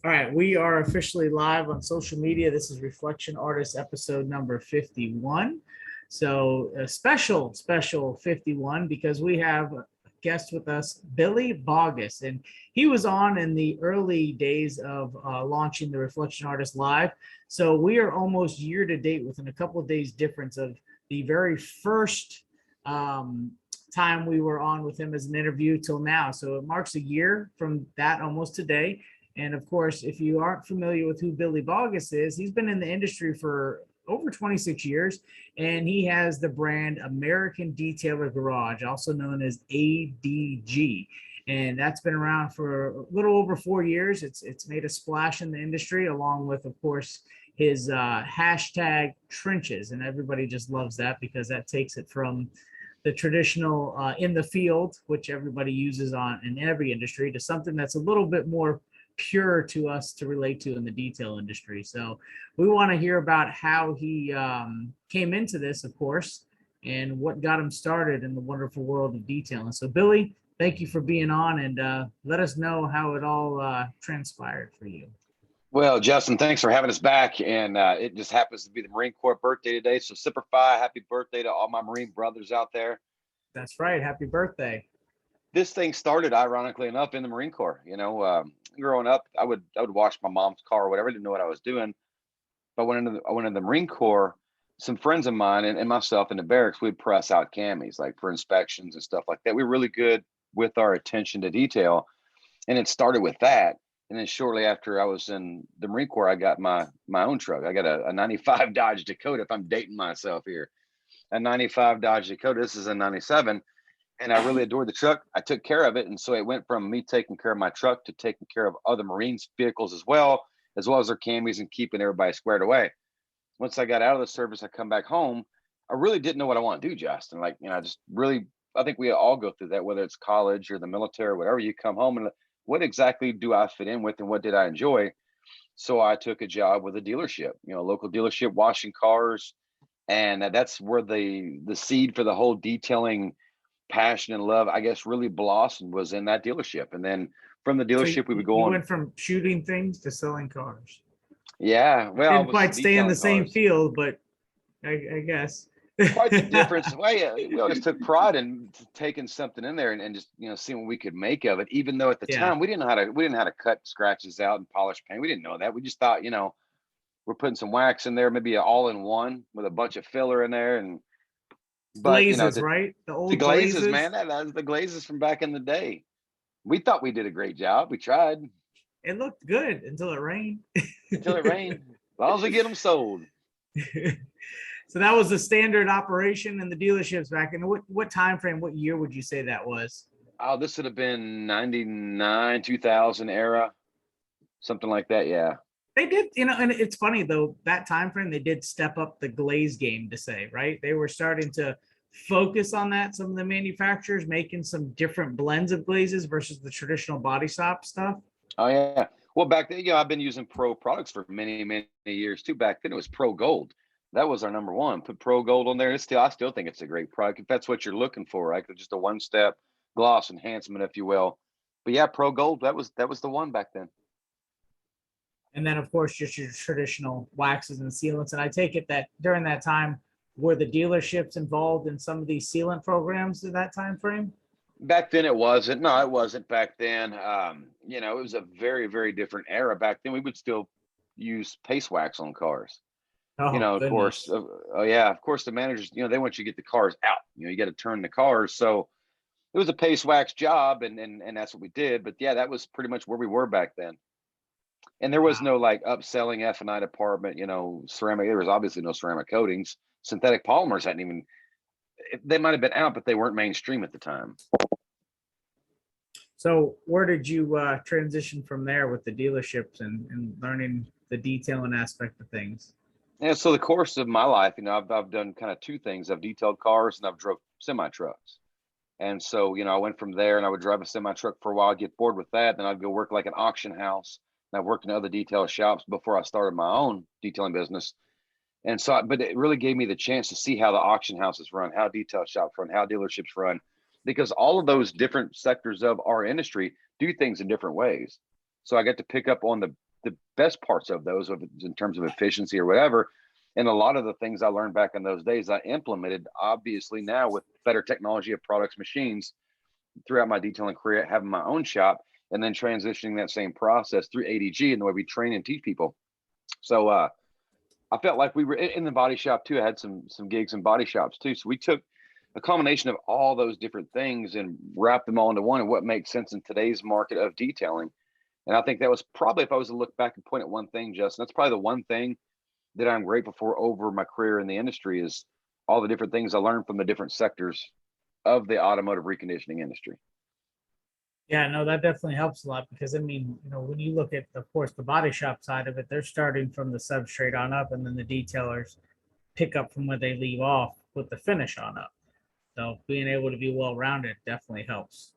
All right, we are officially live on social media. This is Reflection Artist episode number 51. So a special 51 because we have a guest with us, Billy Bogus, and he was on in the early days of launching the Reflection Artist Live. So we are almost year to date within a couple of days difference of the very first um, time we were on with him as an interview till now. So it marks a year from that almost today. And of course, if you aren't familiar with who Billy Bogus is, he's been in the industry for over 26 years, and he has the brand American Detailer Garage, also known as ADG. And that's been around for a little over 4 years. It's made a splash in the industry, along with, of course, his hashtag trenches. And everybody just loves that because that takes it from the traditional in the field, which everybody uses on in every industry, to something that's a little bit more pure to us to relate to in the detail industry. So we want to hear about how he came into this, of course, and what got him started in the wonderful world of detailing. So Billy, thank you for being on, and let us know how it all transpired for you. Well, Justin, thanks for having us back. And it just happens to be the Marine Corps birthday today. So Semper Fi, happy birthday to all my Marine brothers out there. That's right. Happy birthday. This thing started, ironically enough, in the Marine Corps. Growing up, I would wash my mom's car or whatever. I didn't know what I was doing. But I went into the Marine Corps. Some friends of mine and myself in the barracks, we'd press out camis like for inspections and stuff like that. We were really good with our attention to detail. And it started with that. And then shortly after I was in the Marine Corps, I got my own truck. I got a 95 Dodge Dakota, if I'm dating myself here. A 95 Dodge Dakota. This is a 97. And I really adored the truck. I took care of it. And so it went from me taking care of my truck to taking care of other Marines' vehicles as well as their camis and keeping everybody squared away. Once I got out of the service, I come back home. I really didn't know what I want to do, Justin. I think we all go through that, whether it's college or the military or whatever. You come home and what exactly do I fit in with and what did I enjoy? So I took a job with a dealership, a local dealership washing cars. And that's where the seed for the whole detailing passion and love, I guess, really blossomed was in that dealership. And then from the So dealership, we would go you on. went from shooting things to selling cars. Yeah, well, I Didn't was quite stay in the detailing same cars. field, but I guess. Quite the difference. Well, yeah, we all just took pride in taking something in there and just seeing what we could make of it. Even though at the Yeah. time we didn't know how to cut scratches out and polish paint. We didn't know that. We just thought we're putting some wax in there, maybe an all-in-one with a bunch of filler in there, but Glazes, right? The the old glazes, glazes. man, that was the glazes from back in the day. We thought we did a great job. We tried It looked good until it rained. until it rained. As long as we get them sold. So that was the standard operation in the dealerships back in what time frame, what year would you say that was? Oh, this would have been 99, 2000 era, something like that. Yeah. They did, and it's funny though, that time frame they did step up the glaze game to say, right? They were starting to focus on that. Some of the manufacturers making some different blends of glazes versus the traditional body shop stuff. Oh yeah. Well, back then, I've been using Pro products for many, many years too. Back then, it was Pro Gold. That was our number one. Put Pro Gold on there. I still think it's a great product if that's what you're looking for, right? Just a one-step gloss enhancement, if you will. But yeah, Pro Gold. That was the one back then. And then of course just your traditional waxes and sealants. And I take it that during that time, were the dealerships involved in some of these sealant programs at that time frame? Back then, it wasn't. No, it wasn't back then. It was a very, very different era. Back then, we would still use paste wax on cars. Oh Of course. goodness. Oh yeah, of course. The managers, they want you to get the cars out. You got to turn the cars. So it was a paste wax job, and that's what we did. But yeah, that was pretty much where we were back then. And there was Wow. no like upselling F&I department. Ceramic. There was obviously no ceramic coatings. Synthetic polymers hadn't even. They might have been out, but they weren't mainstream at the time. So where did you transition from there with the dealerships and learning the detailing aspect of things? And so the course of my life, I've done kind of two things. I've detailed cars and I've drove semi trucks. And so, I went from there and I would drive a semi truck for a while, get bored with that. Then I'd go work like an auction house. And I've worked in other detail shops before I started my own detailing business. And so, but it really gave me the chance to see how the auction houses run, how detail shops run, how dealerships run, because all of those different sectors of our industry do things in different ways. So I got to pick up on the best parts of those in terms of efficiency or whatever. And a lot of the things I learned back in those days, I implemented obviously now with better technology of products, machines throughout my detailing career, having my own shop, and then transitioning that same process through ADG and the way we train and teach people. So I felt like we were in the body shop too. I had some gigs in body shops too. So we took a combination of all those different things and wrapped them all into one, and what makes sense in today's market of detailing. And I think that was probably, if I was to look back and point at one thing, Justin, that's probably the one thing that I'm grateful for over my career in the industry, is all the different things I learned from the different sectors of the automotive reconditioning industry. Yeah, no, that definitely helps a lot because I mean, when you look at, of course, the body shop side of it, they're starting from the substrate on up, and then the detailers pick up from where they leave off with the finish on up. So being able to be well rounded definitely helps.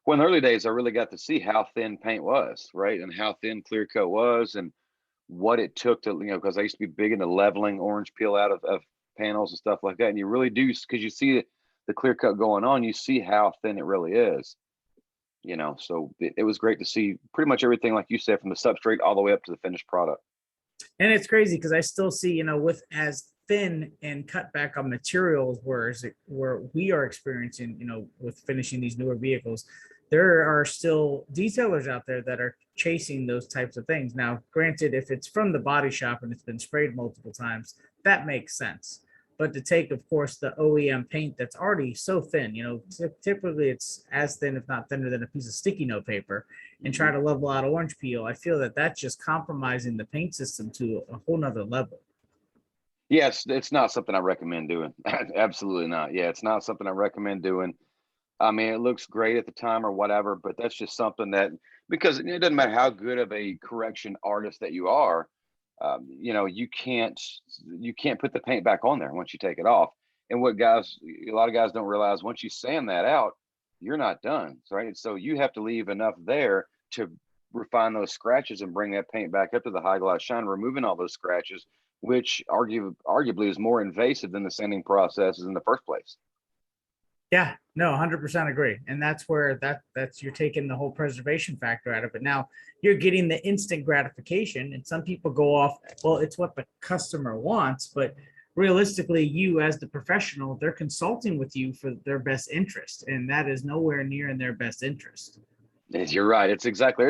Well, in the early days, I really got to see how thin paint was, right? And how thin clear coat was, and what it took to, because I used to be big into leveling orange peel out of panels and stuff like that. And you really do, because you see the clear coat going on, you see how thin it really is. So it was great to see pretty much everything, like you said, from the substrate all the way up to the finished product. And it's crazy because I still see, with as thin and cut back on materials where we are experiencing, with finishing these newer vehicles, there are still detailers out there that are chasing those types of things. Now, granted, if it's from the body shop and it's been sprayed multiple times, that makes sense. But to take, of course, the OEM paint that's already so thin, typically it's as thin, if not thinner than a piece of sticky note paper, and try to level out orange peel, I feel that that's just compromising the paint system to a whole nother level. Yes, it's not something I recommend doing. Absolutely not. Yeah, it's not something I recommend doing. I mean, it looks great at the time or whatever, but that's just something that, because it doesn't matter how good of a correction artist that you are, you can't put the paint back on there once you take it off. And a lot of guys don't realize, once you sand that out, you're not done, right? So you have to leave enough there to refine those scratches and bring that paint back up to the high gloss shine, removing all those scratches, which arguably is more invasive than the sanding processes in the first place. Yeah, no, 100% agree. And that's where that's you're taking the whole preservation factor out of it. Now you're getting the instant gratification, and some people go off, well, it's what the customer wants, but realistically, you as the professional, they're consulting with you for their best interest, and that is nowhere near in their best interest. You're right. It's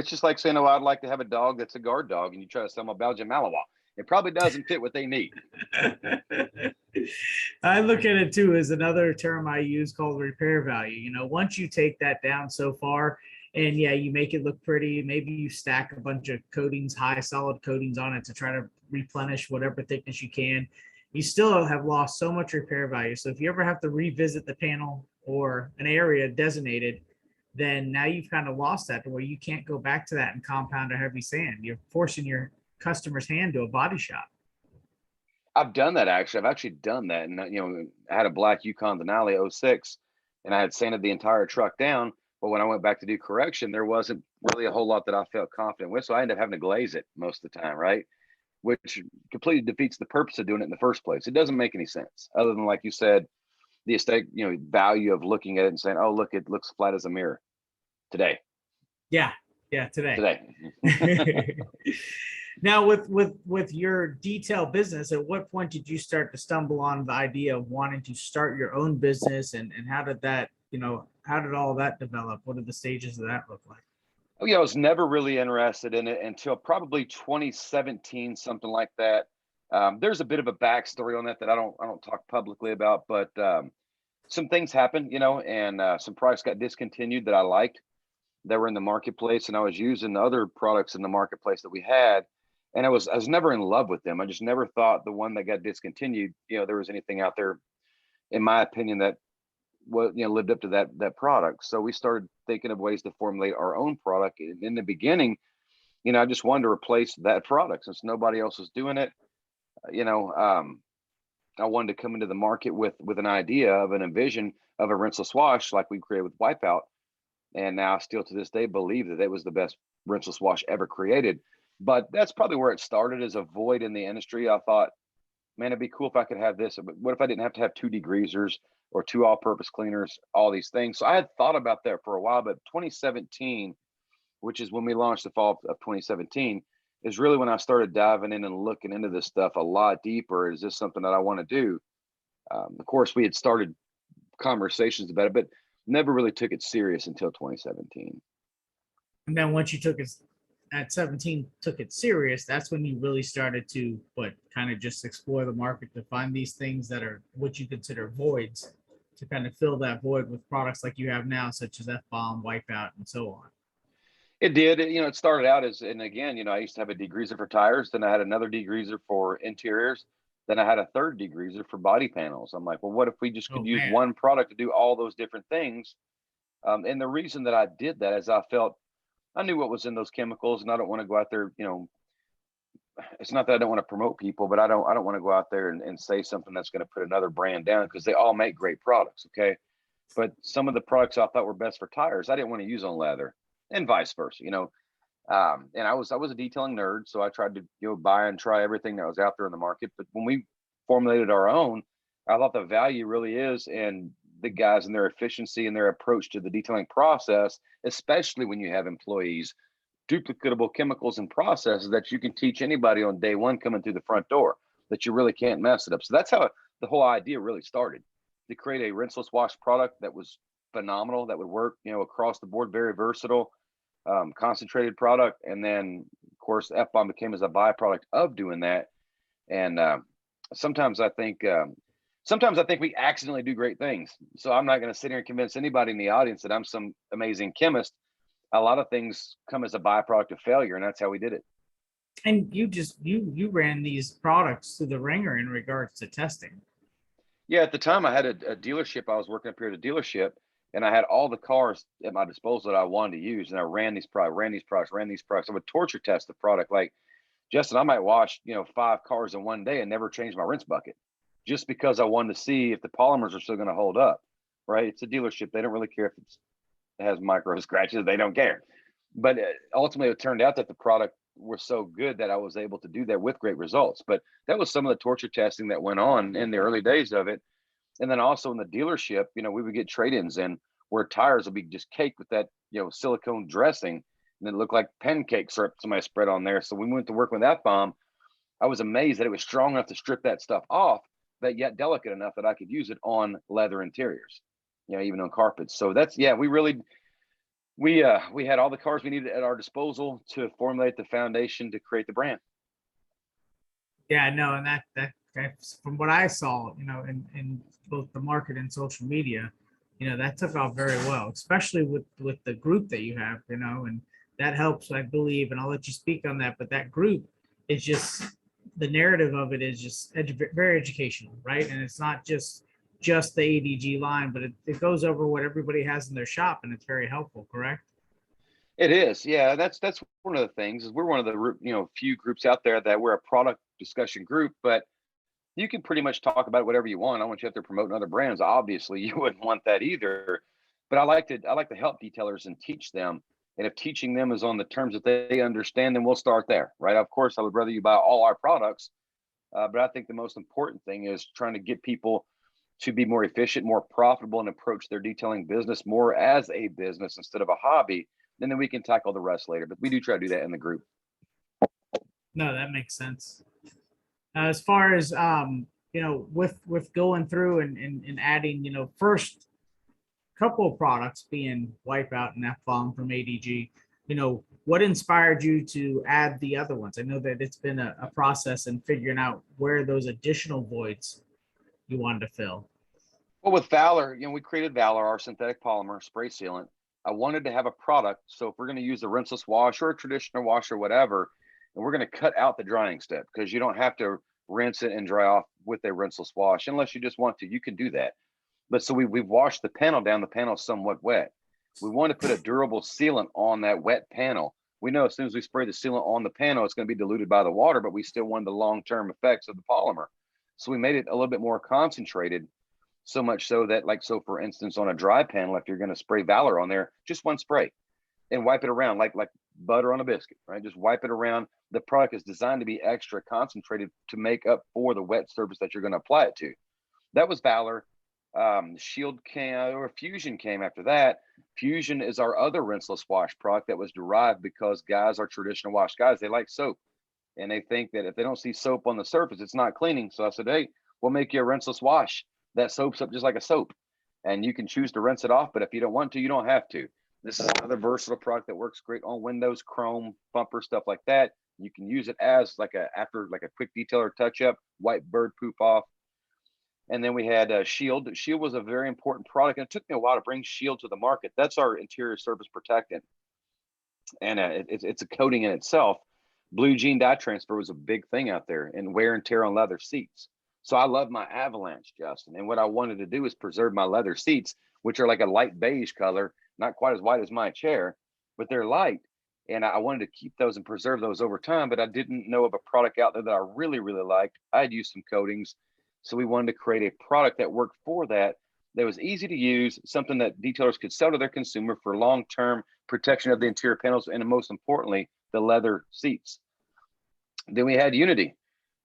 just like saying, oh, I'd like to have a dog that's a guard dog, and you try to sell them a Belgian Malinois. It probably doesn't fit what they need. I look at it too as another term I use called repair value. Once you take that down so far, and yeah, you make it look pretty, maybe you stack a bunch of coatings, high solid coatings on it to try to replenish whatever thickness you can, you still have lost so much repair value. So if you ever have to revisit the panel or an area designated, then now you've kind of lost that to where you can't go back to that and compound a heavy sand. You're forcing your customer's hand to a body shop. I've done that, actually. I've actually done that. And, I had a black Yukon Denali 06, and I had sanded the entire truck down. But when I went back to do correction, there wasn't really a whole lot that I felt confident with. So I ended up having to glaze it most of the time, right? Which completely defeats the purpose of doing it in the first place. It doesn't make any sense, other than, like you said, the aesthetic, value of looking at it and saying, oh, look, it looks flat as a mirror today. Yeah, today. Now, with your detail business, at what point did you start to stumble on the idea of wanting to start your own business, and how did that, how did all that develop? What did the stages of that look like? Oh yeah, I was never really interested in it until probably 2017, something like that. There's a bit of a backstory on that I don't talk publicly about, but some things happened, and some products got discontinued that I liked that were in the marketplace, and I was using other products in the marketplace that we had, and I was never in love with them. I just never thought the one that got discontinued, there was anything out there, in my opinion, that lived up to that product. So we started thinking of ways to formulate our own product. In the beginning, I just wanted to replace that product since nobody else was doing it. I wanted to come into the market with an idea of an envision of a rinseless wash like we created with Wipeout. And now still to this day believe that it was the best rinseless wash ever created. But that's probably where it started, as a void in the industry. I thought, man, it'd be cool if I could have this. But what if I didn't have to have two degreasers or two all-purpose cleaners, all these things? So I had thought about that for a while, but 2017, which is when we launched the fall of 2017, is really when I started diving in and looking into this stuff a lot deeper. Is this something that I want to do? Of course, we had started conversations about it, but never really took it serious until 2017. And then once you took it at 17, took it serious, that's when you really started to, what, kind of just explore the market to find these things that are what you consider voids, to kind of fill that void with products like you have now, such as F-bomb, Wipeout, and so on. It did. It started out as, and again, I used to have a degreaser for tires. Then I had another degreaser for interiors. Then I had a third degreaser for body panels. I'm like, well, what if we just Oh could use man. one product to do all those different things? And the reason that I did that is I felt I knew what was in those chemicals, and I don't want to go out there. It's not that I don't want to promote people, but I don't want to go out there and say something that's going to put another brand down, because they all make great products. Okay. But some of the products I thought were best for tires, I didn't want to use on leather, and vice versa. And I was a detailing nerd, so I tried to buy and try everything that was out there in the market. But when we formulated our own, I thought the value really is in the guys and their efficiency and their approach to the detailing process, especially when you have employees, duplicatable chemicals and processes that you can teach anybody on day one coming through the front door, that you really can't mess it up. So that's how the whole idea really started, to create a rinseless wash product that was phenomenal, that would work, across the board, very versatile, concentrated product. And then of course F-bomb became as a byproduct of doing that. And sometimes I think sometimes I think we accidentally do great things. So I'm not going to sit here and convince anybody in the audience that I'm some amazing chemist. A lot of things come as a byproduct of failure, and that's how we did it. And you ran these products through the ringer in regards to testing. Yeah, at the time I had a dealership. I was working up here at a dealership, and I had all the cars at my disposal that I wanted to use. And I ran these products, ran these products. I would torture test the product. Like, Justin, I might wash, 5 cars in one day and never change my rinse bucket, just because I wanted to see if the polymers are still going to hold up. Right? It's a dealership. They don't really care if it has micro scratches. They don't care. But ultimately, it turned out that the product was so good that I was able to do that with great results. But that was some of the torture testing that went on in the early days of it. And then also in the dealership, we would get trade-ins in where tires would be just caked with that, silicone dressing, and it looked like pancake syrup somebody spread on there. So we went to work with that bomb. I was amazed that it was strong enough to strip that stuff off, but yet delicate enough that I could use it on leather interiors, even on carpets. So that's, yeah, we had all the cars we needed at our disposal to formulate the foundation to create the brand. Yeah, no, and that's from what I saw, in both the market and social media, that took off very well, especially with the group that you have, and that helps, I believe, and I'll let you speak on that. But that group is just, the narrative of it is just very educational, right? And it's not just the ADG line, but it goes over what everybody has in their shop, and it's very helpful, correct? It is, yeah. That's one of the things, is we're one of the few groups out there that we're a product discussion group, but you can pretty much talk about whatever you want. I want you out there promoting other brands. Obviously, you wouldn't want that either. But I like to help detailers and teach them. And if teaching them is on the terms that they understand, then we'll start there, right? Of course, I would rather you buy all our products, but I think the most important thing is trying to get people to be more efficient, more profitable, and approach their detailing business more as a business instead of a hobby. And then we can tackle the rest later. But we do try to do that in the group. No, that makes sense. As far as with going through and adding, first couple of products being Wipeout and F-bomb from ADG, what inspired you to add the other ones? I know that it's been a process in figuring out where those additional voids you wanted to fill. Well, with Valor, we created Valor, our synthetic polymer spray sealant. I wanted to have a product. So if we're going to use the rinseless wash or a traditional wash or whatever, and we're going to cut out the drying step, because you don't have to rinse it and dry off with a rinseless wash unless you just want to. You can do that. But so we've washed the panel down. The panel is somewhat wet. We want to put a durable sealant on that wet panel. We know as soon as we spray the sealant on the panel, it's going to be diluted by the water, but we still want the long-term effects of the polymer. So we made it a little bit more concentrated, so much so that, so for instance, on a dry panel, if you're going to spray Valor on there, just one spray and wipe it around like butter on a biscuit, right? Just wipe it around. The product is designed to be extra concentrated to make up for the wet surface that you're going to apply it to. That was Valor. Shield came, or Fusion came after that. Fusion is our other rinseless wash product that was derived because guys are traditional wash guys. They like soap. and they think that if they don't see soap on the surface, it's not cleaning. So I said, hey, we'll make you a rinseless wash that soaps up just like a soap, and you can choose to rinse it off. But if you don't want to, you don't have to. This is another versatile product that works great on windows, chrome, bumper, stuff like that. You can use it as like a quick detail or touch up, wipe bird poop off. And then we had Shield. Shield was a very important product, and it took me a while to bring Shield to the market. That's our interior surface protectant, and it's a coating in itself. Blue jean dye transfer was a big thing out there, and wear and tear on leather seats. So I love my Avalanche, Justin. And what I wanted to do is preserve my leather seats, which are like a light beige color, not quite as white as my chair, but they're light. And I wanted to keep those and preserve those over time, but I didn't know of a product out there that I really, really liked. I had used some coatings. So we wanted to create a product that worked for that, that was easy to use, something that detailers could sell to their consumer for long-term protection of the interior panels, and most importantly, the leather seats. Then we had Unity,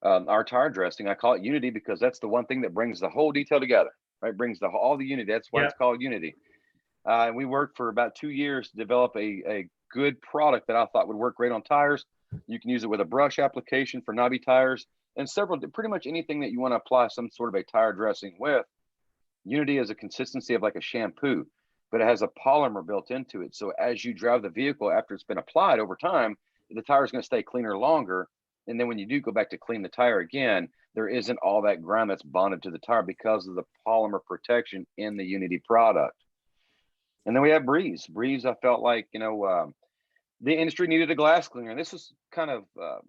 our tire dressing. I call it Unity because that's the one thing that brings the whole detail together, right? Brings all the unity. That's why it's called Unity. And we worked for about 2 years to develop a good product that I thought would work great on tires. You can use it with a brush application for knobby tires, and pretty much anything that you want to apply some sort of a tire dressing with. Unity is a consistency of like a shampoo, but it has a polymer built into it. So as you drive the vehicle after it's been applied over time, the tire is going to stay cleaner longer. And then when you do go back to clean the tire again, there isn't all that grime that's bonded to the tire because of the polymer protection in the Unity product. And then we have Breeze. Breeze, I felt like, the industry needed a glass cleaner. And this was kind of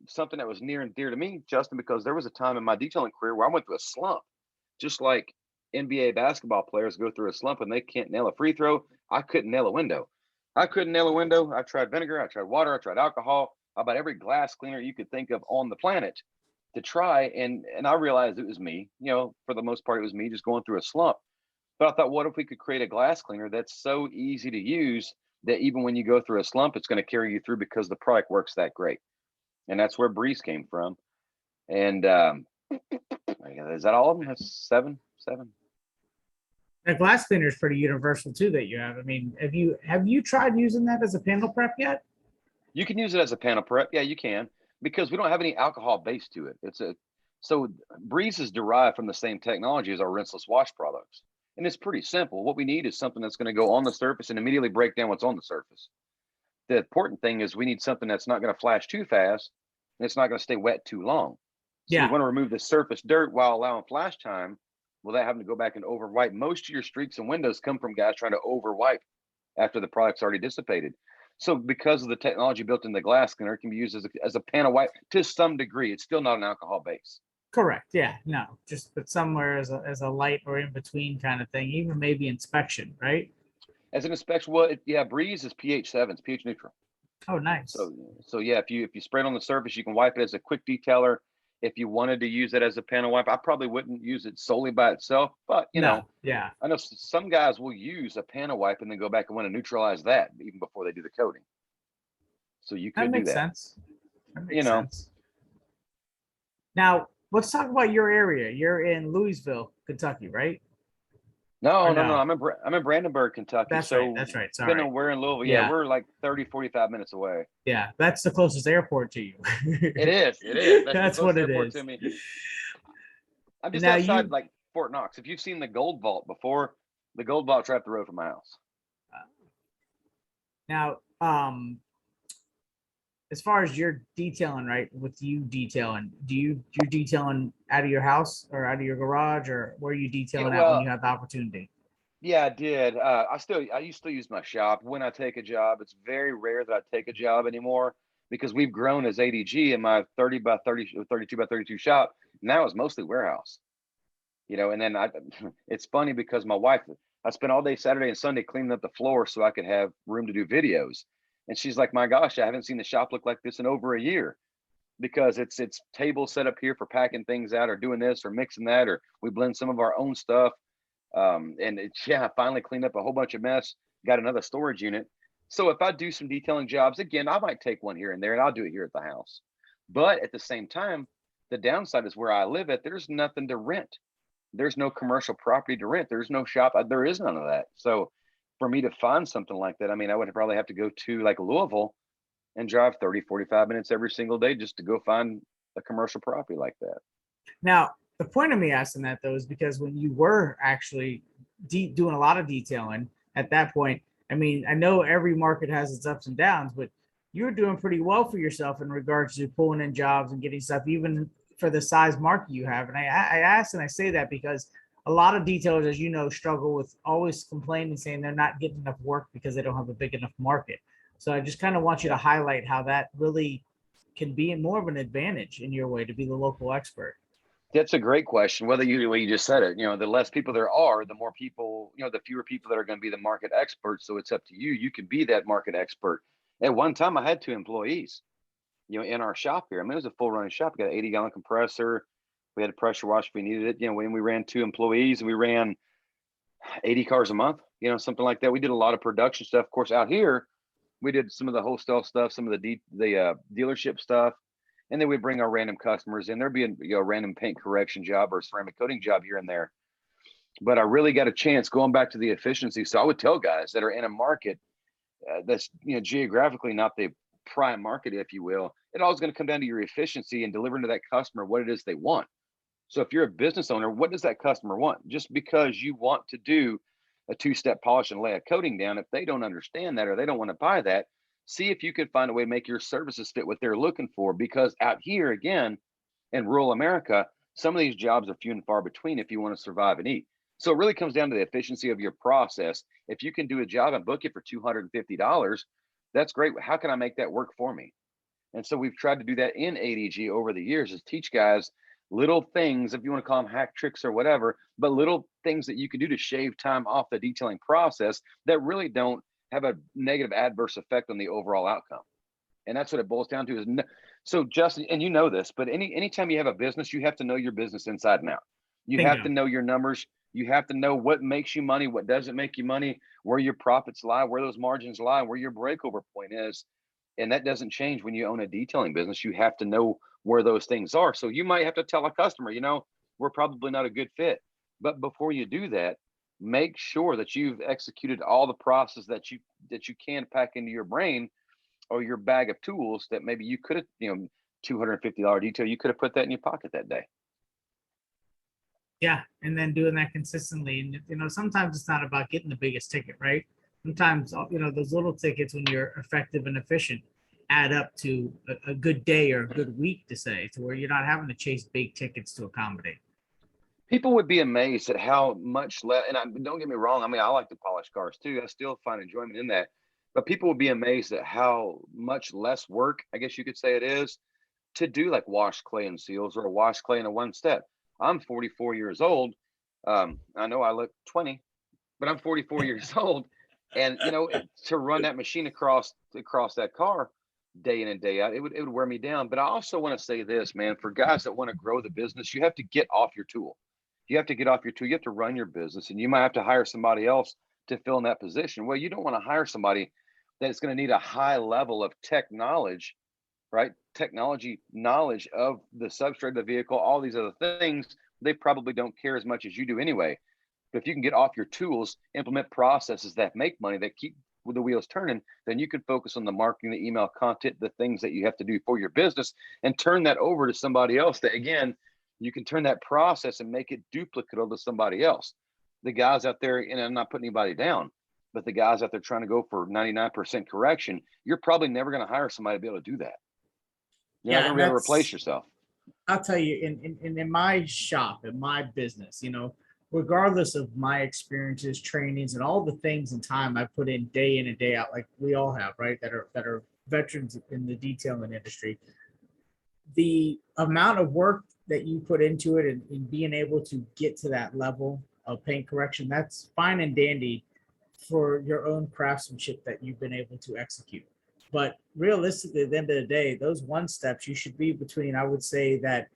something that was near and dear to me, Justin, because there was a time in my detailing career where I went through a slump, just like NBA basketball players go through a slump and they can't nail a free throw. I couldn't nail a window. I couldn't nail a window. I tried vinegar, I tried water, I tried alcohol, about every glass cleaner you could think of on the planet to try. And I realized it was me, for the most part, it was me just going through a slump. But I thought, what if we could create a glass cleaner that's so easy to use that even when you go through a slump, it's going to carry you through because the product works that great. And that's where Breeze came from. And is that all of them? That's seven. That glass cleaner is pretty universal too that you have. I mean, have you tried using that as a panel prep yet? You can use it as a panel prep. Yeah, you can, because we don't have any alcohol base to it. So Breeze is derived from the same technology as our rinseless wash products. And it's pretty simple. What we need is something that's going to go on the surface and immediately break down what's on the surface. The important thing is we need something that's not going to flash too fast, and it's not going to stay wet too long. So you want to remove the surface dirt while allowing flash time without having to go back and over wipe. Most of your streaks and windows come from guys trying to over wipe after the product's already dissipated. So because of the technology built in the glass cleaner, it can be used as a panel wipe to some degree. It's still not an alcohol base. Correct. Yeah. No, just but somewhere as a light or in between kind of thing, even maybe inspection, right? As an inspection, well, Breeze is pH 7, it's pH neutral. Oh, nice. So yeah, if you spray it on the surface, you can wipe it as a quick detailer. If you wanted to use it as a panel wipe, I probably wouldn't use it solely by itself, but I know some guys will use a panel wipe and then go back and want to neutralize that even before they do the coating. So you could do that. Sense. That makes sense. Now, let's talk about your area. You're in Louisville, Kentucky, right? No. I'm in Brandenburg, Kentucky. That's right. Sorry. We're in Louisville. Yeah, we're like 30, 45 minutes away. Yeah, that's the closest airport to you. It is. That's what it is. To me. I'm just outside like Fort Knox. If you've seen the Gold Vault before, the Gold Vault's right up the road from my house. Now, as far as your detailing, right, with you detailing, you're detailing out of your house or out of your garage, or where are you detailing out when you have the opportunity? Yeah, I did. I used to use my shop when I take a job. It's very rare that I take a job anymore because we've grown as ADG in my 30 by 30, 32 by 32 shop. Now it's mostly warehouse, and then it's funny because my wife, I spent all day Saturday and Sunday cleaning up the floor so I could have room to do videos. And she's like, my gosh, I haven't seen the shop look like this in over a year, because it's tables set up here for packing things out or doing this or mixing that, or we blend some of our own stuff. And I finally cleaned up a whole bunch of mess, got another storage unit. So if I do some detailing jobs, again, I might take one here and there, and I'll do it here at the house. But at the same time, the downside is where I live at, there's nothing to rent. There's no commercial property to rent. There's no shop. There is none of that. So for me to find something like that, I mean, I would probably have to go to like Louisville and drive 30, 45 minutes every single day just to go find a commercial property like that. Now, the point of me asking that though is because when you were actually doing a lot of detailing at that point, I mean, I know every market has its ups and downs, but you were doing pretty well for yourself in regards to pulling in jobs and getting stuff, even for the size market you have. And I ask and I say that because a lot of detailers, as you know, struggle with always complaining, saying they're not getting enough work because they don't have a big enough market. So I just kind of want you to highlight how that really can be more of an advantage in your way to be the local expert. That's a great question. Whether you, the way you just said it, the less people there are, the more people, the fewer people that are going to be the market experts. So it's up to you. You can be that market expert. At one time, I had 2 employees, in our shop here. I mean, it was a full running shop. We got an 80-gallon compressor. We had a pressure wash if we needed it. When we ran 2 employees, and we ran 80 cars a month, something like that. We did a lot of production stuff. Of course, out here, we did some of the wholesale stuff, some of the dealership stuff. And then we bring our random customers in. There'd be a random paint correction job or a ceramic coating job here and there. But I really got a chance going back to the efficiency. So I would tell guys that are in a market that's geographically not the prime market, if you will. It all is going to come down to your efficiency and delivering to that customer what it is they want. So if you're a business owner, what does that customer want? Just because you want to do a 2-step polish and lay a coating down, if they don't understand that or they don't want to buy that, see if you can find a way to make your services fit what they're looking for. Because out here, again, in rural America, some of these jobs are few and far between if you want to survive and eat. So it really comes down to the efficiency of your process. If you can do a job and book it for $250, that's great. How can I make that work for me? And so we've tried to do that in ADG over the years, is teach guys little things, if you want to call them hack tricks or whatever, but little things that you can do to shave time off the detailing process that really don't have a negative adverse effect on the overall outcome. And that's what it boils down to. So Justin, and you know this, but anytime you have a business, you have to know your business inside and out. You have to know your numbers. You have to know what makes you money, what doesn't make you money, where your profits lie, where those margins lie, where your breakover point is. And that doesn't change when you own a detailing business. You have to know where those things are. So you might have to tell a customer, we're probably not a good fit. But before you do that, make sure that you've executed all the process that you can pack into your brain or your bag of tools that maybe you could have, $250 detail, you could have put that in your pocket that day. Yeah, and then doing that consistently. And sometimes it's not about getting the biggest ticket, right? Sometimes those little tickets, when you're effective and efficient, add up to a good day or a good week, to say, to where you're not having to chase big tickets to accommodate. People would be amazed at how much less, and don't get me wrong, I mean, I like to polish cars too. I still find enjoyment in that. But people would be amazed at how much less work, I guess you could say it is, to do like wash clay and seals or wash clay in a 1-step. I'm 44 years old. I know I look 20, but I'm 44 years old. And, to run that machine across that car day in and day out, it would wear me down. But I also want to say this, man, for guys that want to grow the business, you have to get off your tool. You have to get off your tool. You have to run your business, and you might have to hire somebody else to fill in that position. Well, you don't want to hire somebody that's going to need a high level of tech knowledge, right? Technology knowledge of the substrate of the vehicle, all these other things. They probably don't care as much as you do anyway. But if you can get off your tools, implement processes that make money, that keep the wheels turning, then you can focus on the marketing, the email content, the things that you have to do for your business, and turn that over to somebody else that, again, you can turn that process and make it duplicable to somebody else. The guys out there, and I'm not putting anybody down, but the guys out there trying to go for 99% correction, you're probably never going to hire somebody to be able to do that. You're not going to be able to replace yourself. I'll tell you, in my shop, in my business, regardless of my experiences, trainings, and all the things and time I put in day and day out, like we all have, right, that are veterans in the detailing industry, the amount of work that you put into it and being able to get to that level of paint correction, that's fine and dandy for your own craftsmanship that you've been able to execute. But realistically, at the end of the day, those 1-steps, you should be between, I would say, that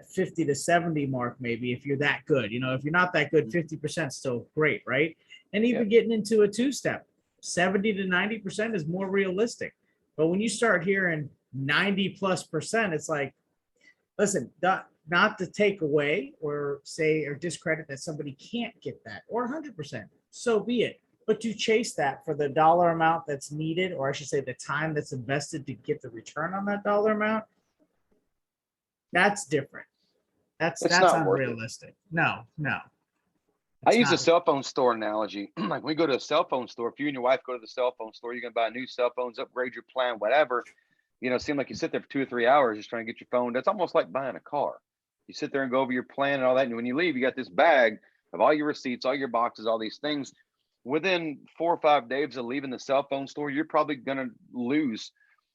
50 to 70 mark, maybe, if you're that good. If you're not that good, 50% still great, right? And even getting into a 2-step, 70 to 90% is more realistic. But when you start hearing 90+%, it's like, listen, not to take away or say or discredit that somebody can't get that, or 100%, so be it. But to chase that for the dollar amount that's needed, or I should say the time that's invested to get the return on that dollar amount, that's different. It's That's not worth it. unrealistic. No, no, I it's use a not. cell phone store analogy. Like when we go to a cell phone store, if you and your wife go to the cell phone store, you're gonna buy new cell phones, upgrade your plan, whatever. It seems like you sit there for 2 or 3 hours just trying to get your phone. That's almost like buying a car. You sit there and go over your plan and all that. And when you leave, you got this bag of all your receipts, all your boxes, all these things. Within 4 or 5 days of leaving the cell phone store, you're probably going to lose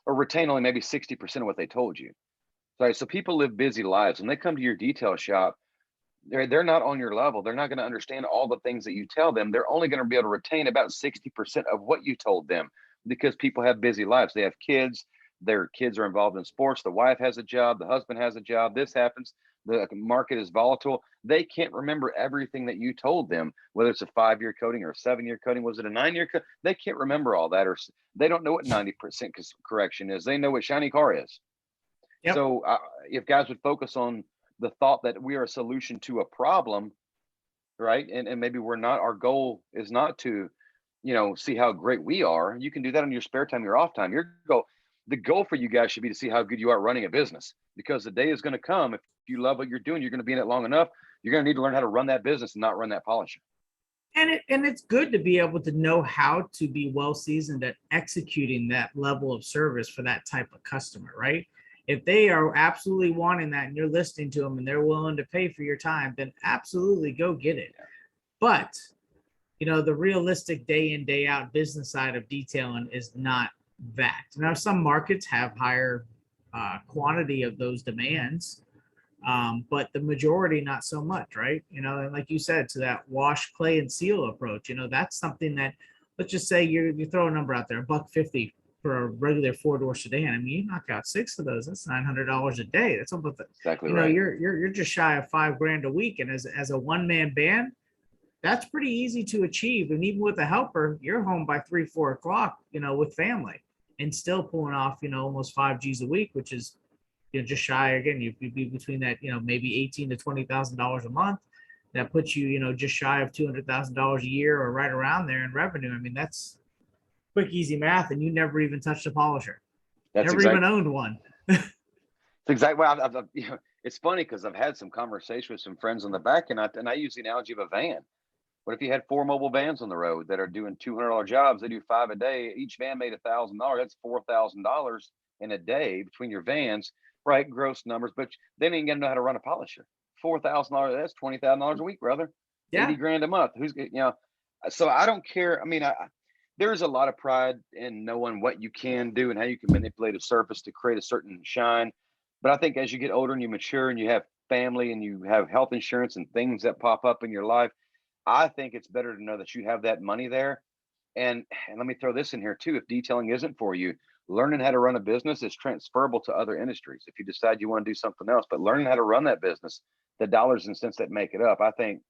or retain only maybe 60% of what they told you. Right. So people live busy lives. When they come to your detail shop, they're not on your level. They're not going to understand all the things that you tell them. They're only going to be able to retain about 60% of what you told them because people have busy lives. They have kids. Their kids are involved in sports. The wife has a job. The husband has a job. This happens. The market is volatile. They can't remember everything that you told them, whether it's a 5-year coding or a 7-year coding. Was it a 9-year coding? They can't remember all that, or they don't know what 90% correction is. They know what shiny car is. Yep. So if guys would focus on the thought that we are a solution to a problem, right? And maybe we're not, our goal is not to, see how great we are. You can do that on your spare time, your off time. The goal for you guys should be to see how good you are running a business, because the day is going to come. If you love what you're doing, you're going to be in it long enough. You're going to need to learn how to run that business and not run that polisher. And it's good to be able to know how to be well seasoned at executing that level of service for that type of customer, right? If they are absolutely wanting that and you're listening to them and they're willing to pay for your time, then absolutely go get it. But the realistic day in, day out business side of detailing is not that. Now, some markets have higher quantity of those demands, but the majority not so much, right? And like you said, to that wash, clay, and seal approach, that's something that, let's just say you throw a number out there, $150 for a regular 4-door sedan. I mean, you knock out 6 of those, that's $900 a day. That's almost exactly right. You're just shy of $5,000 a week, and as a one-man band, that's pretty easy to achieve. And even with a helper, you're home by 3-4 o'clock, with family, and still pulling off, almost 5 G's a week, which is just shy. Again, you'd be between that, maybe $18,000 to $20,000 a month. That puts you, just shy of $200,000 a year, or right around there in revenue. I mean, that's quick, easy math, and you never even touched a polisher. That's never even owned one. It's exactly. Well, it's funny because I've had some conversations with some friends on the back, and I use the analogy of a van. What if you had 4 mobile vans on the road that are doing $200 jobs? They do 5 a day. Each van made $1,000. That's $4,000 in a day between your vans, right? Gross numbers, but they ain't gonna know how to run a polisher. $4,000. That's $20,000 a week, brother. Yeah. 80 grand a month. So I don't care. I mean, there's a lot of pride in knowing what you can do and how you can manipulate a surface to create a certain shine. But I think as you get older and you mature and you have family and you have health insurance and things that pop up in your life, I think it's better to know that you have that money there. And let me throw this in here too. If detailing isn't for you, learning how to run a business is transferable to other industries. If you decide you want to do something else, but learning how to run that business, the dollars and cents that make it up, I think,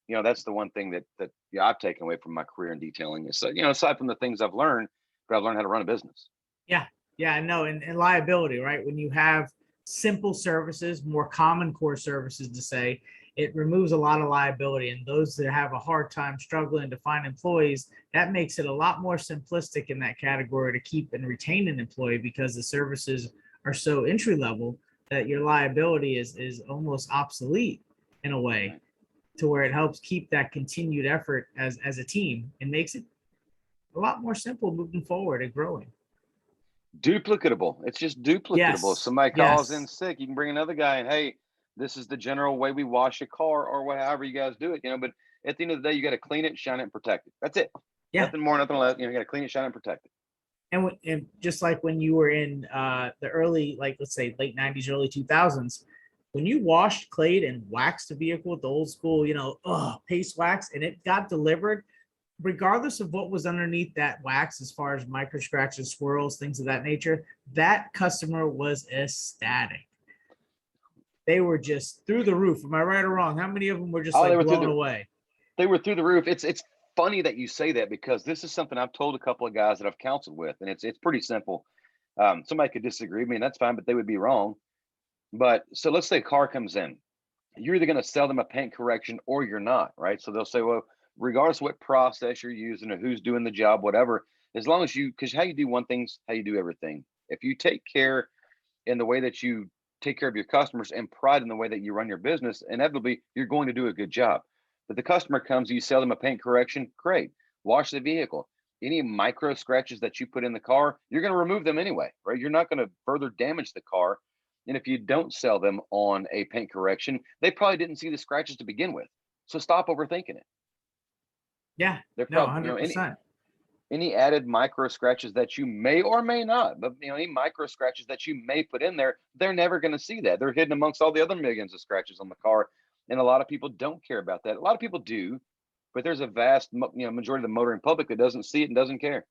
that's the one thing that I've taken away from my career in detailing is, aside from the things I've learned, but I've learned how to run a business. Yeah. Yeah. No, and liability, right? When you have simple services, more common core services to say, it removes a lot of liability. And those that have a hard time struggling to find employees, that makes it a lot more simplistic in that category to keep and retain an employee, because the services are so entry level that your liability is almost obsolete in a way, to where it helps keep that continued effort as a team and makes it a lot more simple moving forward and growing. Duplicatable. It's just duplicatable. Yes. If somebody calls in sick, you can bring another guy in. Hey, this is the general way we wash a car, or however you guys do it, but at the end of the day, you got to clean it, shine it, and protect it. That's it. Yeah. Nothing more, nothing less. You got to clean it, shine it, and protect it. And just like when you were in the early, like, let's say late 90s, early 2000s, when you washed, clayed, and waxed a vehicle, the old school, paste wax, and it got delivered, regardless of what was underneath that wax, as far as micro scratches, swirls, things of that nature, that customer was ecstatic. They were just through the roof. Am I right or wrong? How many of them were just blown away? They were through the roof. It's funny that you say that, because this is something I've told a couple of guys that I've counseled with, and it's pretty simple. Somebody could disagree with me, and that's fine, but they would be wrong. But so let's say a car comes in. You're either going to sell them a paint correction or you're not, right? So they'll say, well, regardless of what process you're using or who's doing the job, whatever, as long as you, because how you do one thing's how you do everything. If you take care in the way that you take care of your customers and pride in the way that you run your business, inevitably you're going to do a good job. But the customer comes, you sell them a paint correction, great. Wash the vehicle. Any micro scratches that you put in the car, you're going to remove them anyway, right? You're not going to further damage the car. And if you don't sell them on a paint correction, they probably didn't see the scratches to begin with. So stop overthinking it. Yeah, They're no, probably, 100%. any added micro scratches that you may or may not, but any micro scratches that you may put in there, they're never going to see that. They're hidden amongst all the other millions of scratches on the car. And a lot of people don't care about that. A lot of people do, but there's a vast, majority of the motoring public that doesn't see it and doesn't care.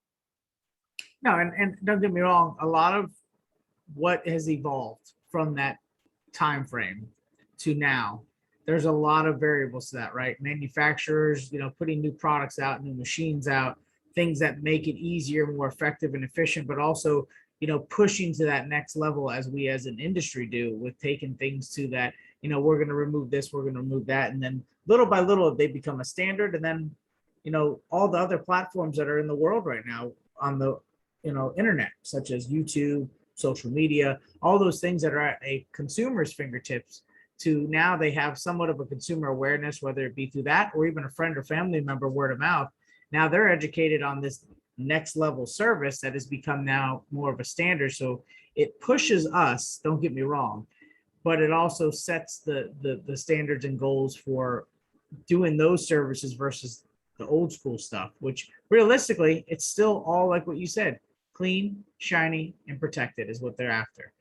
No, and don't get me wrong, a lot of what has evolved from that time frame to now, there's a lot of variables to that, right? Manufacturers, putting new products out, new machines out, things that make it easier, more effective and efficient, but also, pushing to that next level as we as an industry do, with taking things to that, we're going to remove this, we're going to remove that. And then little by little, they become a standard. And then, all the other platforms that are in the world right now on the, internet, such as YouTube, social media, all those things that are at a consumer's fingertips, to now they have somewhat of a consumer awareness, whether it be through that or even a friend or family member word of mouth. Now they're educated on this next level service that has become now more of a standard. So it pushes us, don't get me wrong, but it also sets the standards and goals for doing those services versus the old school stuff, which realistically, it's still all like what you said, clean, shiny, and protected is what they're after.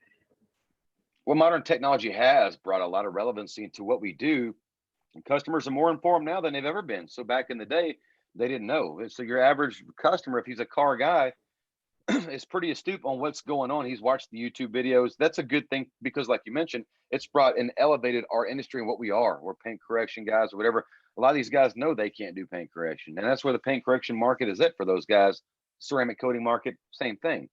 Well, modern technology has brought a lot of relevancy into what we do, and customers are more informed now than they've ever been. So back in the day, they didn't know. And so your average customer, if he's a car guy, is pretty astute on what's going on. He's watched the YouTube videos. That's a good thing because, like you mentioned, it's brought and elevated our industry and what we are. We're paint correction guys or whatever. A lot of these guys know they can't do paint correction, and that's where the paint correction market is at for those guys. Ceramic coating market, same thing.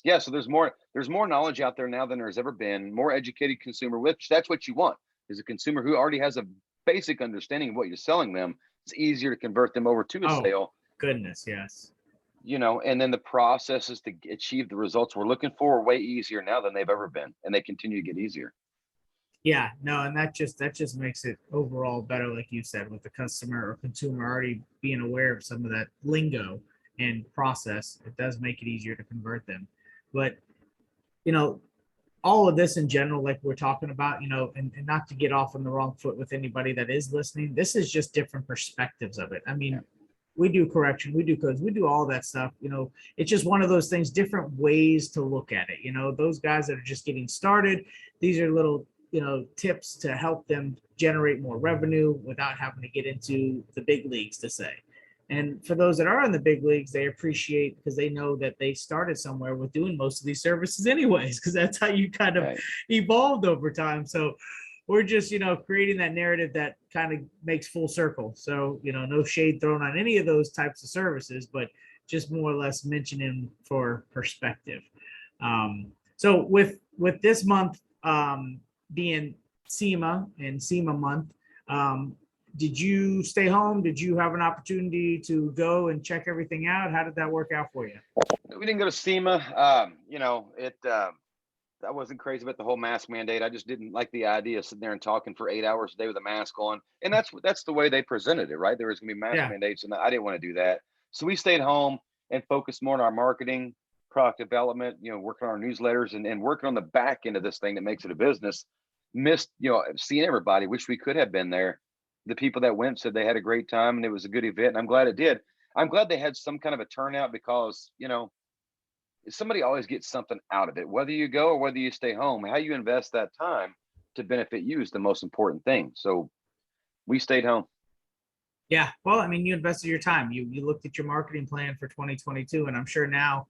Yeah, so there's more knowledge out there now than there's ever been. More educated consumer, which that's what you want, is a consumer who already has a basic understanding of what you're selling them. It's easier to convert them over to a sale. Goodness, yes. And then the processes to achieve the results we're looking for are way easier now than they've ever been, and they continue to get easier. Yeah, no, and that just makes it overall better, like you said, with the customer or consumer already being aware of some of that lingo and process. It does make it easier to convert them. But all of this in general, like we're talking about, and not to get off on the wrong foot with anybody that is listening, this is just different perspectives of it. I mean, we do correction, we do codes, we do all that stuff. It's just one of those things, different ways to look at it. Those guys that are just getting started, these are little, tips to help them generate more revenue without having to get into the big leagues, to say. And for those that are in the big leagues, they appreciate, because they know that they started somewhere with doing most of these services anyways, because that's how you kind of evolved over time. So we're just, creating that narrative that kind of makes full circle. So, no shade thrown on any of those types of services, but just more or less mentioning for perspective. So with this month being SEMA and SEMA month, did you stay home? Did you have an opportunity to go and check everything out? How did that work out for you? We didn't go to SEMA. I wasn't crazy about the whole mask mandate. I just didn't like the idea of sitting there and talking for 8 hours a day with a mask on. And that's the way they presented it, right? There was going to be mask mandates, and I didn't want to do that. So we stayed home and focused more on our marketing, product development, working on our newsletters and working on the back end of this thing that makes it a business. Missed, seeing everybody. Wish we could have been there. The people that went said they had a great time and it was a good event, and I'm glad it did. I'm glad they had some kind of a turnout because, somebody always gets something out of it, whether you go or whether you stay home. How you invest that time to benefit you is the most important thing. So we stayed home. Yeah, well, I mean, you invested your time. You looked at your marketing plan for 2022, and I'm sure now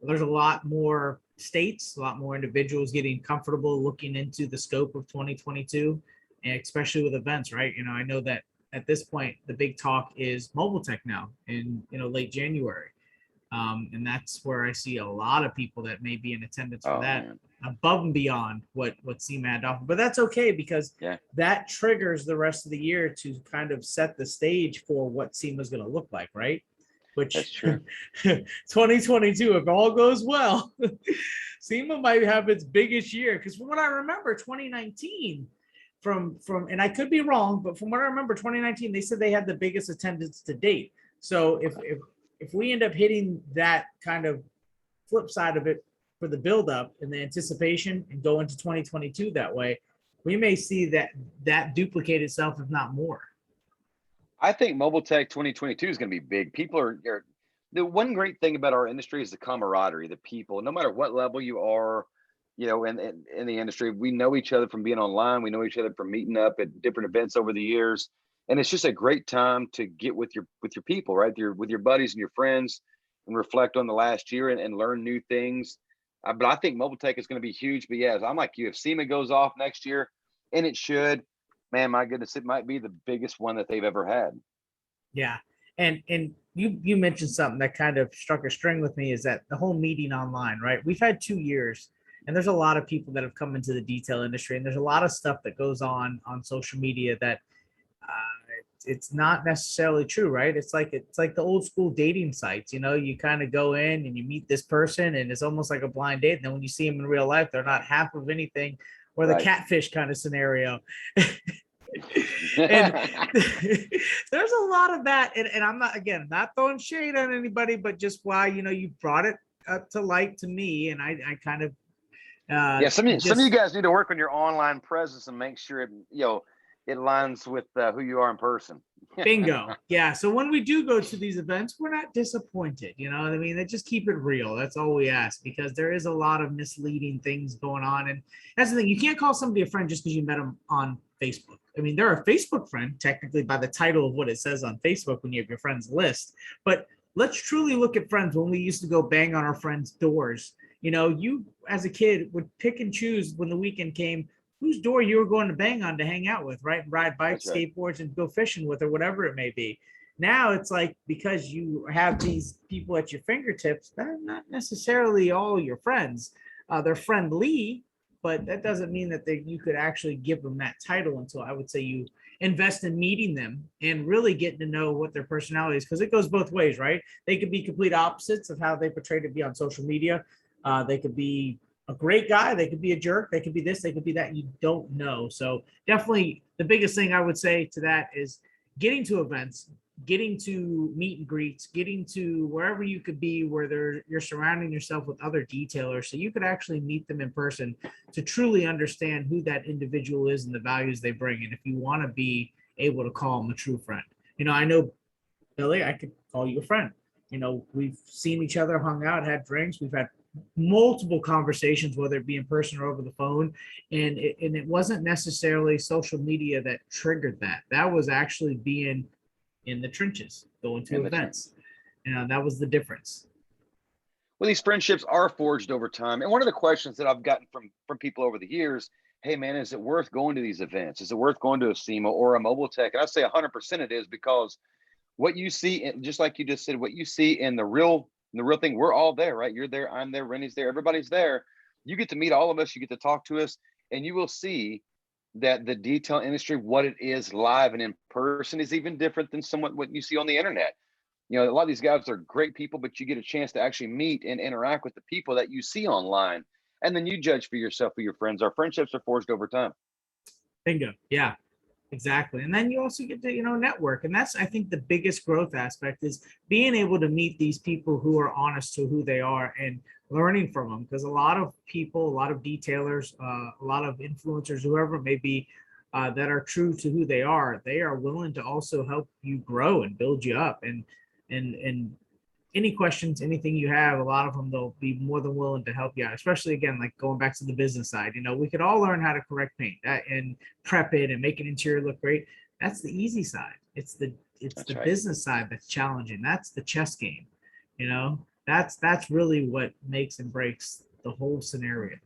there's a lot more states, a lot more individuals getting comfortable looking into the scope of 2022, and especially with events, right? I know that at this point, the big talk is mobile tech now in, late January. And that's where I see a lot of people that may be in attendance for Oh that man. above and beyond what SEMA had to offer. But that's okay because Yeah, that triggers the rest of the year to kind of set the stage for what SEMA is going to look like, right? that's Which true. 2022, if all goes well, SEMA might have its biggest year. Because from what I remember, 2019, from and I could be wrong, but from what I remember, 2019, they said they had the biggest attendance to date. So if we end up hitting that kind of flip side of it for the buildup and the anticipation and go into 2022 that way, we may see that duplicate itself, if not more. I think Mobile Tech 2022 is going to be big. People are the one great thing about our industry is the camaraderie, the people. No matter what level you are, in the industry, we know each other from being online. We know each other from meeting up at different events over the years, and it's just a great time to get with your people, right? With your buddies and your friends, and reflect on the last year and learn new things. But I think Mobile Tech is going to be huge. But yeah, I'm like you. If SEMA goes off next year, and it should, man, my goodness, it might be the biggest one that they've ever had. Yeah. And you mentioned something that kind of struck a string with me is that the whole meeting online, right? We've had 2 years and there's a lot of people that have come into the detail industry and there's a lot of stuff that goes on social media that it's not necessarily true, right? It's like the old school dating sites. You kind of go in and you meet this person and it's almost like a blind date. And then when you see them in real life, they're not half of anything, or the Right. catfish kind of scenario. And there's a lot of that. And I'm not, again, not throwing shade on anybody, but just why, you brought it up to light to me. And I kind of Yeah, some of you just guys need to work on your online presence and make sure it aligns with who you are in person. bingo. Yeah. So when we do go to these events, we're not disappointed. You know what I mean? They just keep it real. That's all we ask because there is a lot of misleading things going on. And that's the thing. You can't call somebody a friend just because you met them on Facebook. I mean, they're a Facebook friend, technically, by the title of what it says on Facebook when you have your friends list. But let's truly look at friends when we used to go bang on our friends' doors. You as a kid would pick and choose when the weekend came whose door you were going to bang on to hang out with, right? And ride That's bikes, right. skateboards, and go fishing with, or whatever it may be. Now it's like because you have these people at your fingertips, they're not necessarily all your friends. They're friendly, but that doesn't mean that you could actually give them that title until I would say you invest in meeting them and really getting to know what their personality is because it goes both ways, right? They could be complete opposites of how they portray to be on social media. They could be a great guy. They could be a jerk. They could be this. They could be that. You don't know. So definitely the biggest thing I would say to that is getting to events, getting to meet and greets, getting to wherever you could be where you're surrounding yourself with other detailers so you could actually meet them in person to truly understand who that individual is and the values they bring. And if you want to be able to call them a true friend, I know Billy, I could call you a friend. We've seen each other, hung out, had drinks. We've had multiple conversations, whether it be in person or over the phone. And it wasn't necessarily social media that triggered that. That was actually being in the trenches, going to And the events. That was the difference. Well, these friendships are forged over time. And one of the questions that I've gotten from people over the years, hey man, is it worth going to these events? Is it worth going to a SEMA or a Mobile Tech? And I say 100% it is because what you see, just like you just said, what you see in the real thing, we're all there, right? You're there, I'm there, Rennie's there, everybody's there. You get to meet all of us, you get to talk to us, and you will see that the detail industry, what it is live and in person, is even different than somewhat what you see on the internet. A lot of these guys are great people, but you get a chance to actually meet and interact with the people that you see online. And then you judge for yourself who your friends are. Friendships are forged over time. Bingo. Yeah. Exactly. And then you also get to, network. And that's, I think, the biggest growth aspect is being able to meet these people who are honest to who they are and learning from them. Because a lot of people, a lot of detailers, a lot of influencers, whoever it may be, that are true to who they are willing to also help you grow and build you up. And any questions, anything you have, a lot of them, they'll be more than willing to help you out, especially again, like going back to the business side. We could all learn how to correct paint and prep it and make an interior look great. That's the easy side. It's That's the right. business side that's challenging. That's the chess game. That's really what makes and breaks the whole scenario.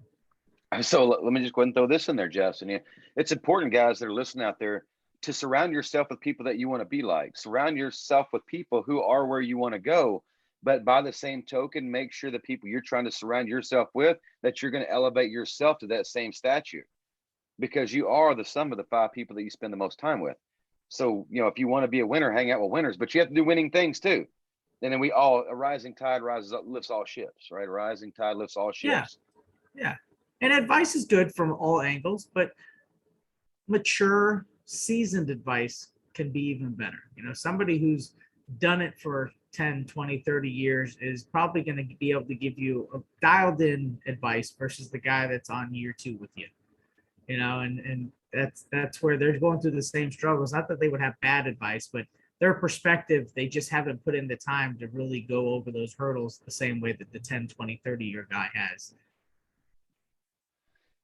So let me just go ahead and throw this in there, Justin. It's important, guys that are listening out there, to surround yourself with people that you want to be like. Surround yourself with people who are where you want to go. But by the same token, make sure the people you're trying to surround yourself with, that you're going to elevate yourself to that same stature, because you are the sum of the 5 people that you spend the most time with. So, if you want to be a winner, hang out with winners, but you have to do winning things too. And then a rising tide rises up, lifts all ships, right? A rising tide lifts all Yeah. ships. Yeah. And advice is good from all angles, but mature, seasoned advice can be even better. Somebody who's done it for 10, 20, 30 years is probably going to be able to give you a dialed in advice versus the guy that's on year 2 with you. And that's where they're going through the same struggles. Not that they would have bad advice, but their perspective, they just haven't put in the time to really go over those hurdles the same way that the 10, 20, 30-year guy has.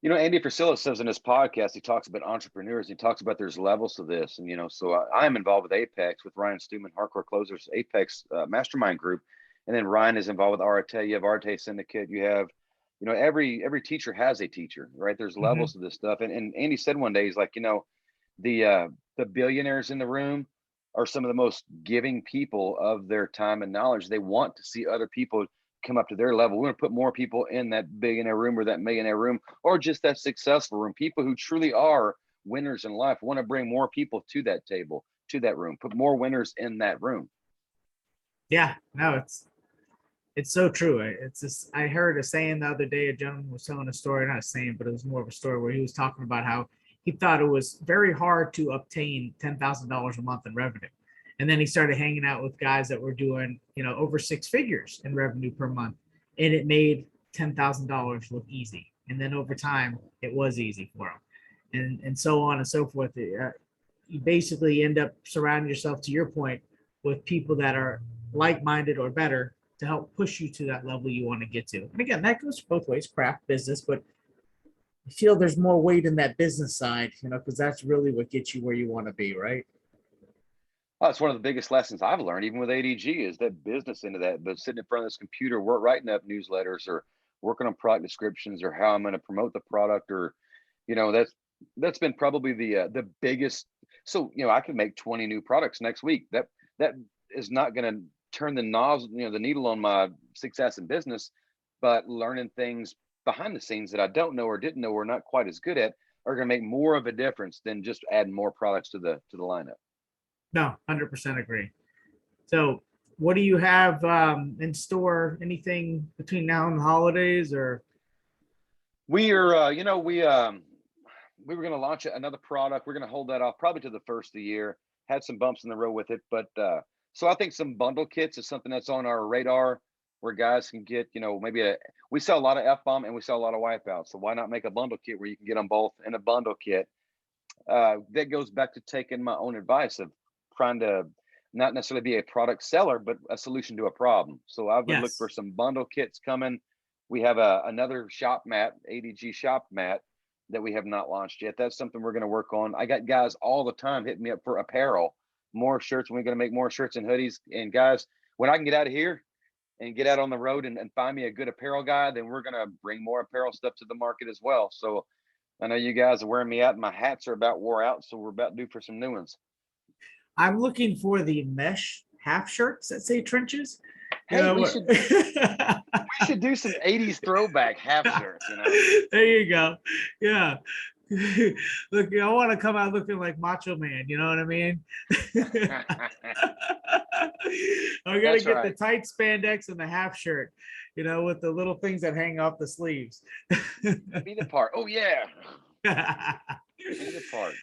Andy Frisella says in his podcast, he talks about entrepreneurs. He talks about there's levels to this. And, so I'm involved with Apex with Ryan Stewman, Hardcore Closers, Apex Mastermind Group. And then Ryan is involved with Arete. You have Arete Syndicate. You have, every teacher has a teacher, right? There's levels to this stuff. And Andy said one day, he's like, the billionaires in the room are some of the most giving people of their time and knowledge. They want to see other people come up to their level. We want to put more people in that billionaire room or that millionaire room, or just that successful room. People who truly are winners in life want to bring more people to that table, to that room, put more winners in that room. Yeah, no, it's so true. It's just, I heard a saying the other day. A gentleman was telling a story, not a saying, but it was more of a story where he was talking about how he thought it was very hard to obtain $10,000 a month in revenue. And then he started hanging out with guys that were doing, over 6 figures in revenue per month. And it made $10,000 look easy. And then over time, it was easy for him. And so on and so forth. You basically end up surrounding yourself, to your point, with people that are like-minded or better to help push you to that level you want to get to. And again, that goes both ways, craft, business, but I feel there's more weight in that business side, because that's really what gets you where you want to be, right? Oh, it's one of the biggest lessons I've learned, even with ADG, is that business into that. But sitting in front of this computer, writing up newsletters or working on product descriptions or how I'm going to promote the product, or, that's been probably the biggest. So, I can make 20 new products next week. That is not going to turn the the needle on my success in business, but learning things behind the scenes that I don't know or didn't know or not quite as good at are going to make more of a difference than just adding more products to the lineup. No, 100% agree. So what do you have in store? Anything between now and the holidays, or? We are, we were going to launch another product. We're going to hold that off probably to the first of the year. Had some bumps in the road with it, but so I think some bundle kits is something that's on our radar, where guys can get, maybe we sell a lot of F-bomb and we sell a lot of wipeouts. So why not make a bundle kit where you can get them both in a bundle kit? That goes back to taking my own advice of trying to not necessarily be a product seller, but a solution to a problem. So I would look for some bundle kits coming. We have another shop mat, ADG shop mat, that we have not launched yet. That's something we're going to work on. I got guys all the time hitting me up for apparel, more shirts. We're going to make more shirts and hoodies. And guys, when I can get out of here and get out on the road and find me a good apparel guy, then we're going to bring more apparel stuff to the market as well. So I know you guys are wearing me out. My hats are about wore out, so we're about due for some new ones. I'm looking for the mesh half shirts that say trenches. Hey, we should do some 80s throwback half shirts, There you go. Yeah. Look, I want to come out looking like Macho Man, you know what I mean? I'm gonna get the tight spandex and the half shirt, with the little things that hang off the sleeves. Be the part. Oh yeah. Be the part.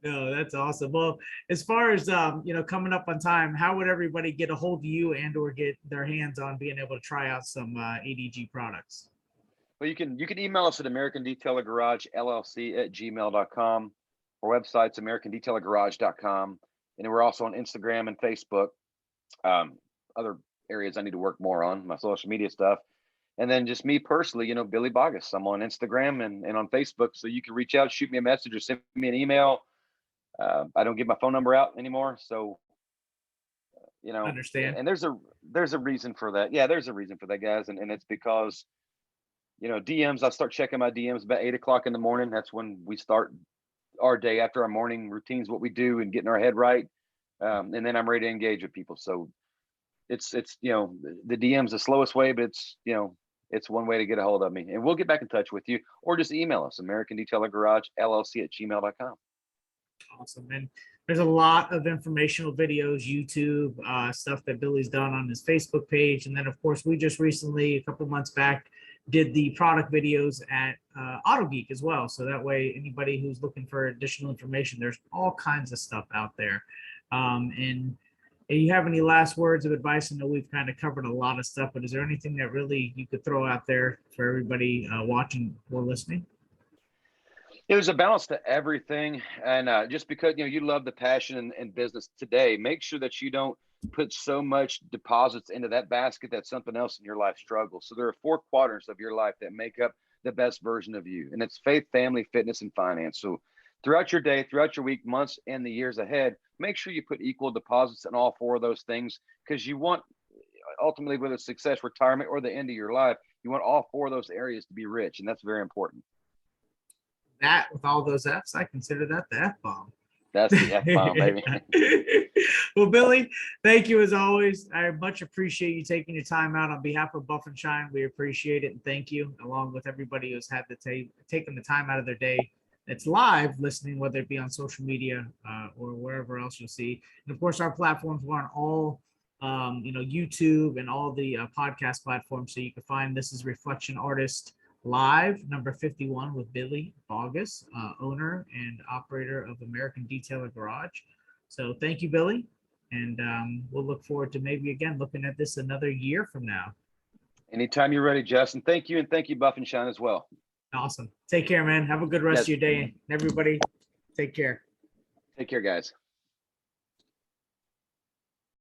No, that's awesome. Well, as far as coming up on time, how would everybody get a hold of you and or get their hands on being able to try out some ADG products? Well, you can email us at American Detailer Garage LLC at gmail.com. Our website's AmericanDetailerGarage.com. And we're also on Instagram and Facebook. Other areas I need to work more on, my social media stuff. And then just me personally, Billy Boggess. I'm on Instagram and on Facebook. So you can reach out, shoot me a message, or send me an email. I don't give my phone number out anymore. So, understand. And there's a reason for that. Yeah, there's a reason for that, guys. And it's because, DMs, I start checking my DMs about 8:00 in the morning. That's when we start our day after our morning routines, what we do and getting our head right. And then I'm ready to engage with people. So it's, the DM's the slowest way, but it's one way to get a hold of me, and we'll get back in touch with you, or just email us, American Detailer Garage LLC at gmail.com. Awesome. And there's a lot of informational videos, YouTube, stuff that Billy's done on his Facebook page. And then, of course, we just recently, a couple months back, did the product videos at Auto Geek as well. So that way, anybody who's looking for additional information, there's all kinds of stuff out there. And you have any last words of advice? I know we've kind of covered a lot of stuff, but is there anything that really you could throw out there for everybody watching or listening? There's a balance to everything. And just because, you love the passion and business today, make sure that you don't put so much deposits into that basket that something else in your life struggles. So there are 4 quadrants of your life that make up the best version of you. And it's faith, family, fitness, and finance. So throughout your day, throughout your week, months, and the years ahead, make sure you put equal deposits in all 4 of those things, because you want, ultimately, whether it's success, retirement, or the end of your life, you want all 4 of those areas to be rich. And that's very important. That, with all those F's, I consider that the F-bomb. That's the F-bomb, baby. Well, Billy, thank you as always. I much appreciate you taking your time out on behalf of Buff and Shine. We appreciate it, and thank you, along with everybody who's had taken the time out of their day that's live listening, whether it be on social media or wherever else you'll see. And of course, our platforms are on all YouTube and all the podcast platforms, so you can find This is Reflection Artist Live, number 51, with Billy Bogus, owner and operator of American Detailer Garage. So thank you, Billy. And we'll look forward to maybe, again, looking at this another year from now. Anytime you're ready, Justin. Thank you. And thank you, Buff and Shine, as well. Awesome. Take care, man. Have a good rest of your day. And everybody, take care. Take care, guys.